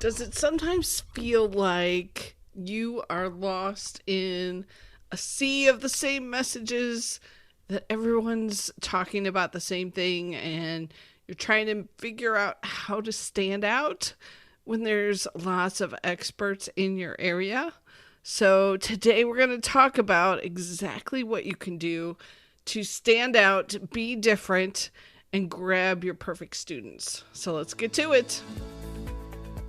Does it sometimes feel like you are lost in a sea of the same messages, that everyone's talking about the same thing and you're trying to figure out how to stand out when there's lots of experts in your area? So today we're going to talk about exactly what you can do to stand out, be different, and grab your perfect students. So let's get to it.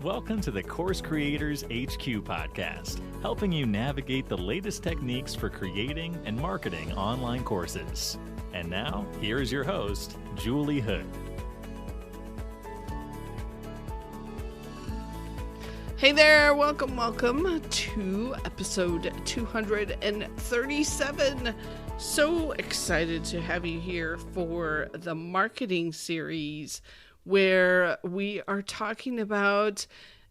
Welcome to the Course Creators HQ podcast, helping you navigate the latest techniques for creating and marketing online courses. And now, here is your host, Julie Hood. Hey there, welcome to episode 237. So excited to have you here for the marketing series, where we are talking about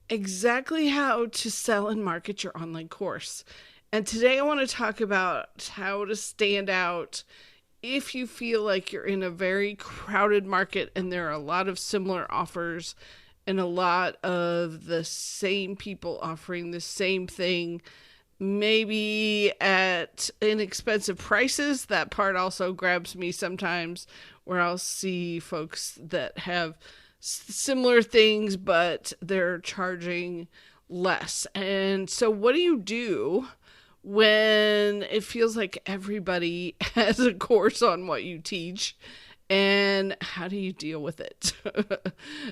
exactly how to sell and market your online course. And today I want to talk about how to stand out if you feel like you're in a very crowded market and there are a lot of similar offers and a lot of the same people offering the same thing, maybe at inexpensive prices. That part also grabs me sometimes, where I'll see folks that have similar things, but they're charging less. And so what do you do when it feels like everybody has a course on what you teach? And how do you deal with it?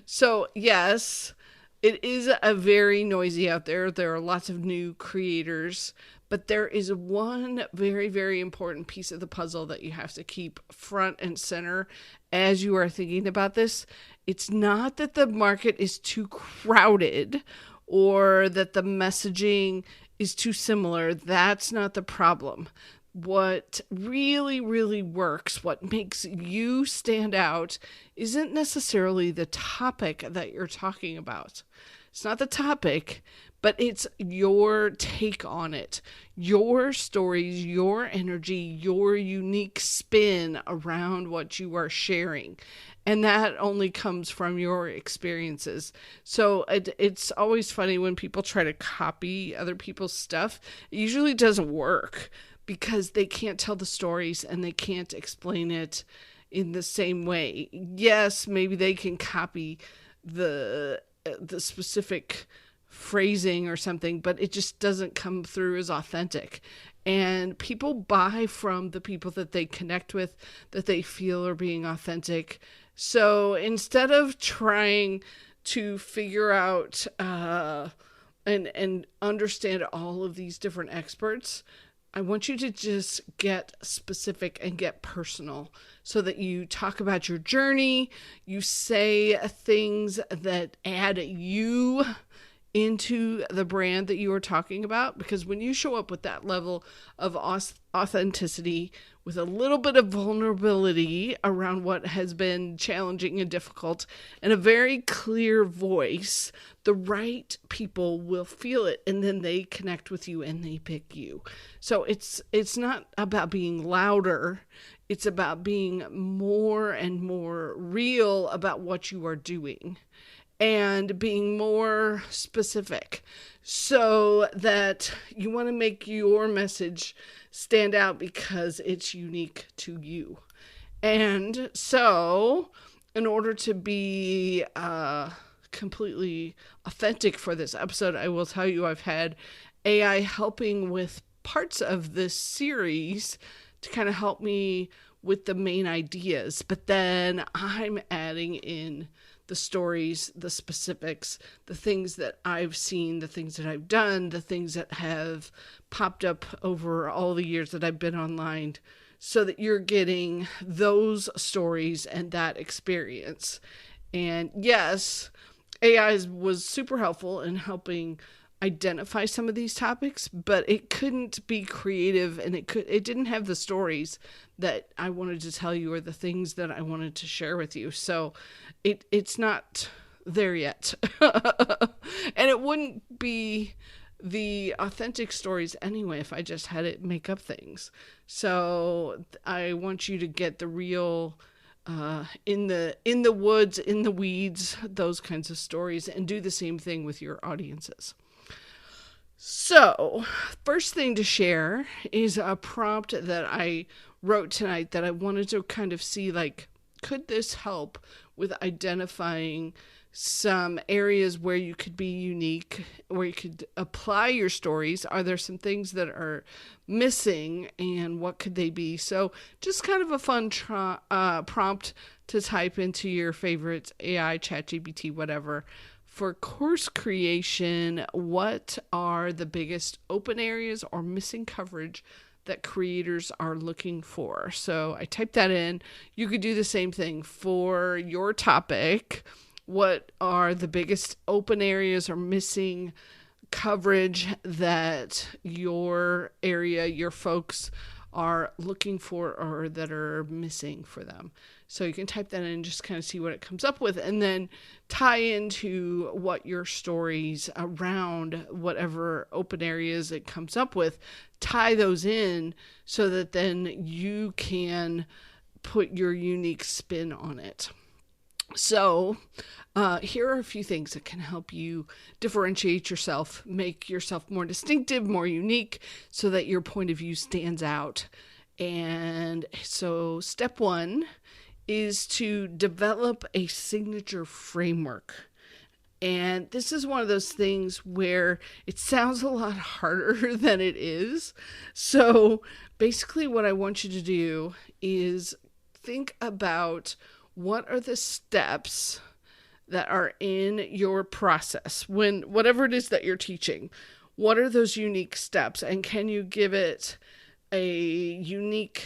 So yes, it is a very noisy out there. There are lots of new creators, but there is one very, very important piece of the puzzle that you have to keep front and center as you are thinking about this. It's not that the market is too crowded or that the messaging is too similar. That's not the problem. What really, really works, what makes you stand out, isn't necessarily the topic that you're talking about. It's not the topic, but it's your take on it, your stories, your energy, your unique spin around what you are sharing. And that only comes from your experiences. So it's always funny when people try to copy other people's stuff. It usually doesn't work, because they can't tell the stories and they can't explain it in the same way. Yes, maybe they can copy the specific phrasing or something, but it just doesn't come through as authentic. And people buy from the people that they connect with, that they feel are being authentic. So instead of trying to figure out and understand all of these different experts, I want you to just get specific and get personal, so that you talk about your journey, you say things that add you into the brand that you are talking about. Because when you show up with that level of authenticity, with a little bit of vulnerability around what has been challenging and difficult, and a very clear voice, the right people will feel it, and then they connect with you and they pick you. So it's not about being louder. It's about being more and more real about what you are doing, and being more specific, so that you want to make your message stand out because it's unique to you. And so in order to be completely authentic for this episode, I will tell you I've had AI helping with parts of this series to kind of help me with the main ideas, but then I'm adding in the stories, the specifics, the things that I've seen, the things that I've done, the things that have popped up over all the years that I've been online, so that you're getting those stories and that experience. And yes, AI was super helpful in helping identify some of these topics, but it couldn't be creative, and it didn't have the stories that I wanted to tell you or the things that I wanted to share with you. So it's not there yet. And it wouldn't be the authentic stories anyway if I just had it make up things. So I want you to get the real in the woods, in the weeds, those kinds of stories, and do the same thing with your audiences. So, first thing to share is a prompt that I wrote tonight that I wanted to kind of see, like, could this help with identifying some areas where you could be unique, where you could apply your stories? Are there some things that are missing, and what could they be? So just kind of a fun prompt to type into your favorites, AI, ChatGPT, whatever. For course creation, what are the biggest open areas or missing coverage that creators are looking for? So I typed that in. You could do the same thing for your topic. What are the biggest open areas or missing coverage that your area, your folks are looking for, or that are missing for them? So you can type that in and just kind of see what it comes up with, and then tie into what your stories around whatever open areas it comes up with, tie those in so that then you can put your unique spin on it. So here are a few things that can help you differentiate yourself, make yourself more distinctive, more unique, so that your point of view stands out. And so step one is to develop a signature framework. And this is one of those things where it sounds a lot harder than it is. So basically what I want you to do is think about what are the steps that are in your process when whatever it is that you're teaching. What are those unique steps, and can you give it a unique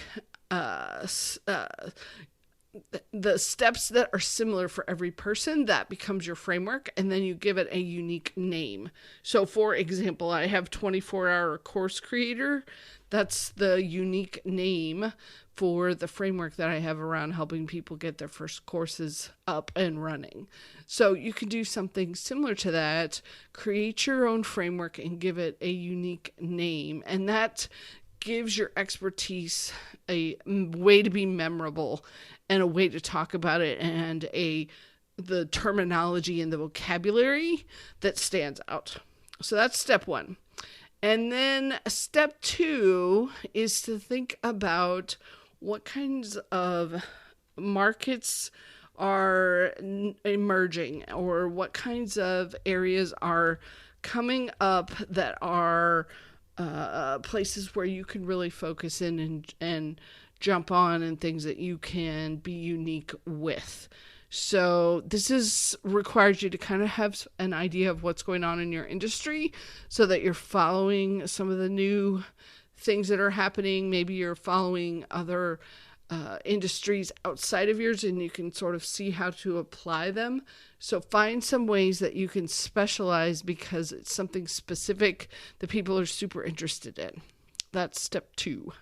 the steps that are similar for every person? That becomes your framework, and then you give it a unique name. So for example, I have 24-hour course creator. That's the unique name for the framework that I have around helping people get their first courses up and running. So you can do something similar to that, create your own framework and give it a unique name. And that gives your expertise a way to be memorable and a way to talk about it, and the terminology and the vocabulary that stands out. So that's step one. And then step two is to think about what kinds of markets are emerging, or what kinds of areas are coming up that are places where you can really focus in and jump on, and things that you can be unique with. So this requires you to kind of have an idea of what's going on in your industry, so that you're following some of the new things that are happening. Maybe you're following other industries outside of yours, and you can sort of see how to apply them. So find some ways that you can specialize because it's something specific that people are super interested in. That's step two.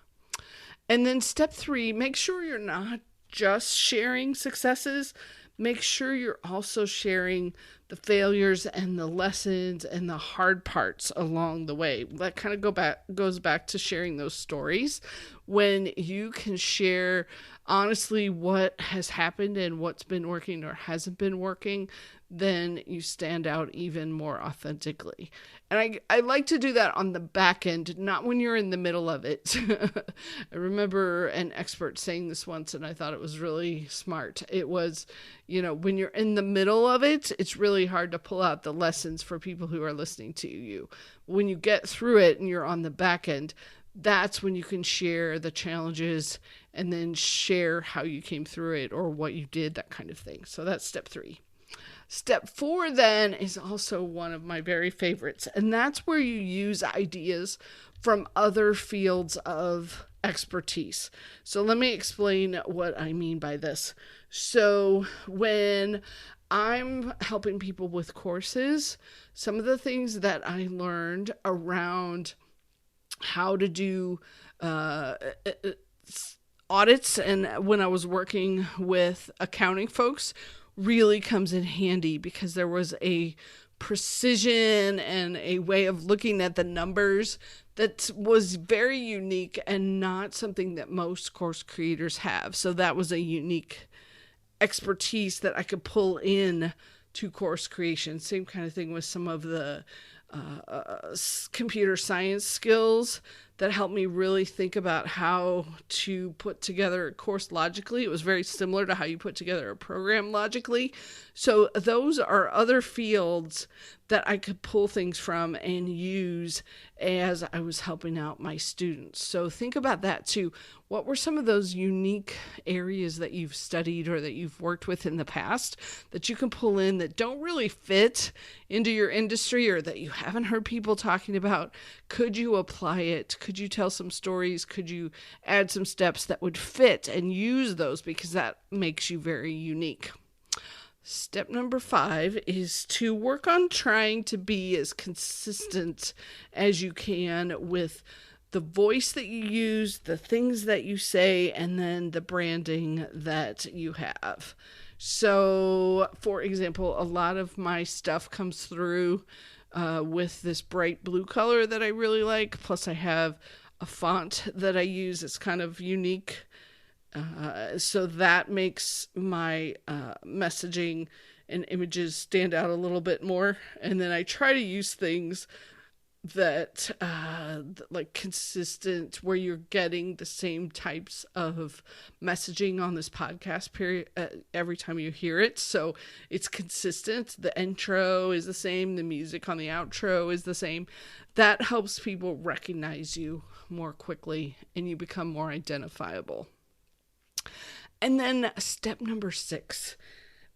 And then step three, make sure you're not just sharing successes. Make sure you're also sharing the failures and the lessons and the hard parts along the way. That kind of goes back to sharing those stories. When you can share honestly what has happened and what's been working or hasn't been working, then you stand out even more authentically. And I like to do that on the back end, not when you're in the middle of it. I remember an expert saying this once, and I thought it was really smart. It was, when you're in the middle of it, it's really hard to pull out the lessons for people who are listening to you. When you get through it and you're on the back end, that's when you can share the challenges and then share how you came through it or what you did, that kind of thing. So that's step three. Step four then is also one of my very favorites, and that's where you use ideas from other fields of expertise. So let me explain what I mean by this. So when I'm helping people with courses, some of the things that I learned around how to do audits, and when I was working with accounting folks, really comes in handy because there was a precision and a way of looking at the numbers that was very unique and not something that most course creators have. So that was a unique expertise that I could pull in to course creation. Same kind of thing with some of the computer science skills that helped me really think about how to put together a course logically. It was very similar to how you put together a program logically. So those are other fields that I could pull things from and use as I was helping out my students. So think about that too. What were some of those unique areas that you've studied or that you've worked with in the past that you can pull in that don't really fit into your industry or that you haven't heard people talking about? Could you apply it? Could you tell some stories? Could you add some steps that would fit and use those, because that makes you very unique? Step number 5 is to work on trying to be as consistent as you can with the voice that you use, the things that you say, and then the branding that you have. So, for example, a lot of my stuff comes through with this bright blue color that I really like. Plus, I have a font that I use. It's kind of unique. So that makes my messaging and images stand out a little bit more. And then I try to use things that like consistent, where you're getting the same types of messaging on this podcast period every time you hear it. So it's consistent. The intro is the same. The music on the outro is the same. That helps people recognize you more quickly and you become more identifiable. And then step number 6,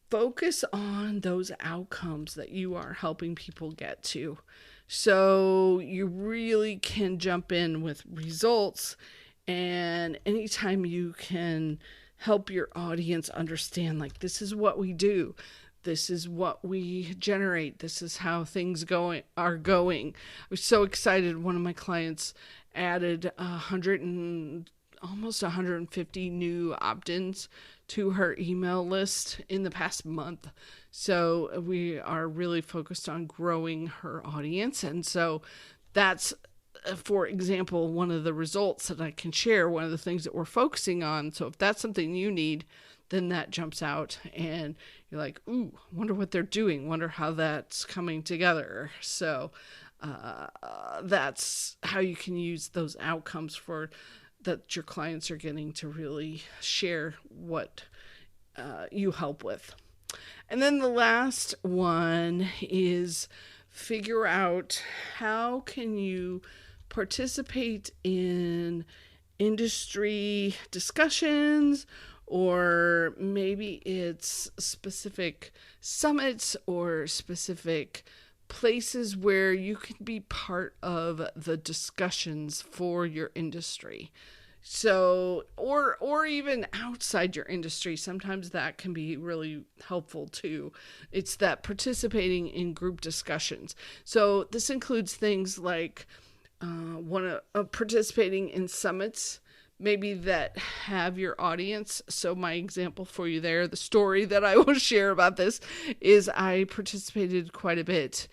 focus on those outcomes that you are helping people get to. So you really can jump in with results, and anytime you can help your audience understand, like, this is what we do, this is what we generate, this is how things are going. I was so excited. One of my clients added almost 150 new opt-ins to her email list in the past month. So we are really focused on growing her audience. And so that's, for example, one of the results that I can share, one of the things that we're focusing on. So if that's something you need, then that jumps out and you're like, ooh, wonder what they're doing, wonder how that's coming together. So that's how you can use those outcomes for that your clients are getting to really share what you help with. And then the last one is figure out how can you participate in industry discussions, or maybe it's specific summits or specific places where you can be part of the discussions for your industry. So, or even outside your industry, sometimes that can be really helpful too. It's that participating in group discussions. So this includes things like participating in summits, maybe that have your audience. So my example for you there, the story that I will share about this is I participated quite a bit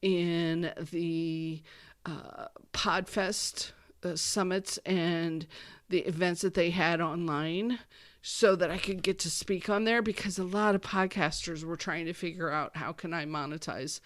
in the Podfest summits and the events that they had online, so that I could get to speak on there, because a lot of podcasters were trying to figure out, how can I monetize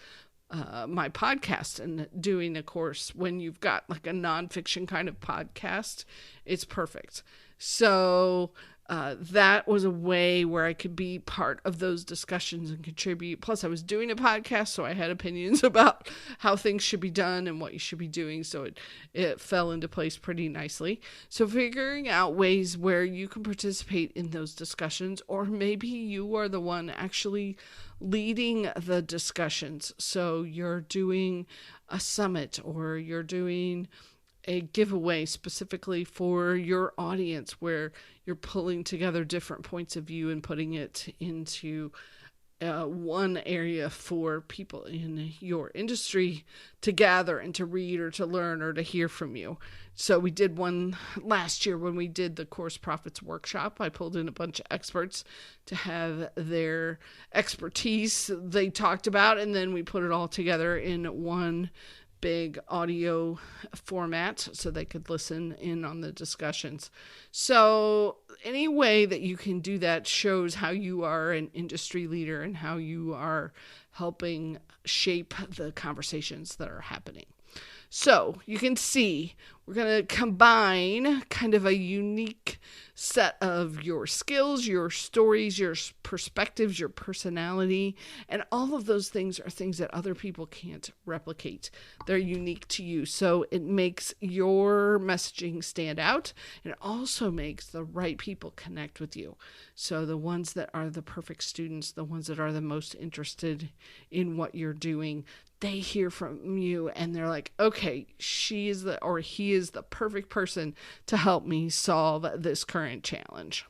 my podcast? And doing a course when you've got like a nonfiction kind of podcast, it's perfect. So that was a way where I could be part of those discussions and contribute. Plus I was doing a podcast, so I had opinions about how things should be done and what you should be doing. So it fell into place pretty nicely. So figuring out ways where you can participate in those discussions, or maybe you are the one actually leading the discussions. So you're doing a summit, or you're doing a giveaway specifically for your audience, where you're pulling together different points of view and putting it into one area for people in your industry to gather and to read or to learn or to hear from you. So we did one last year when we did the Course Profits workshop. I pulled in a bunch of experts to have their expertise they talked about, and then we put it all together in one big audio format so they could listen in on the discussions. So any way that you can do that shows how you are an industry leader and how you are helping shape the conversations that are happening. So you can see we're going to combine kind of a unique set of your skills, your stories, your perspectives, your personality, and all of those things are things that other people can't replicate. They're unique to you. So it makes your messaging stand out, and it also makes the right people connect with you. So the ones that are the perfect students, the ones that are the most interested in what you're doing, they hear from you and they're like, okay, he is the perfect person to help me solve this current challenge.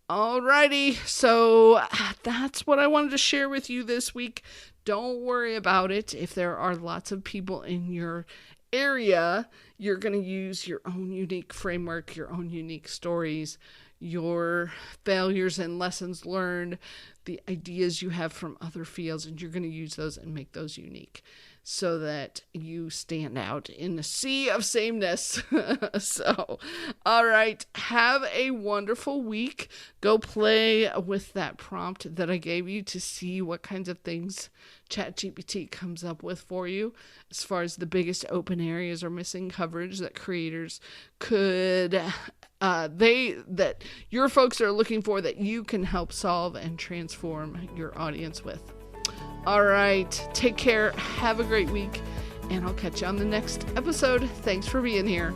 Alrighty, so that's what I wanted to share with you this week. Don't worry about it. If there are lots of people in your area, you're going to use your own unique framework, your own unique stories, your failures and lessons learned, the ideas you have from other fields, and you're going to use those and make those unique so that you stand out in a sea of sameness. So, all right, have a wonderful week. Go play with that prompt that I gave you to see what kinds of things ChatGPT comes up with for you as far as the biggest open areas or missing coverage that creators could that your folks are looking for, that you can help solve and transform your audience with. All right, take care, have a great week, and I'll catch you on the next episode. Thanks for being here.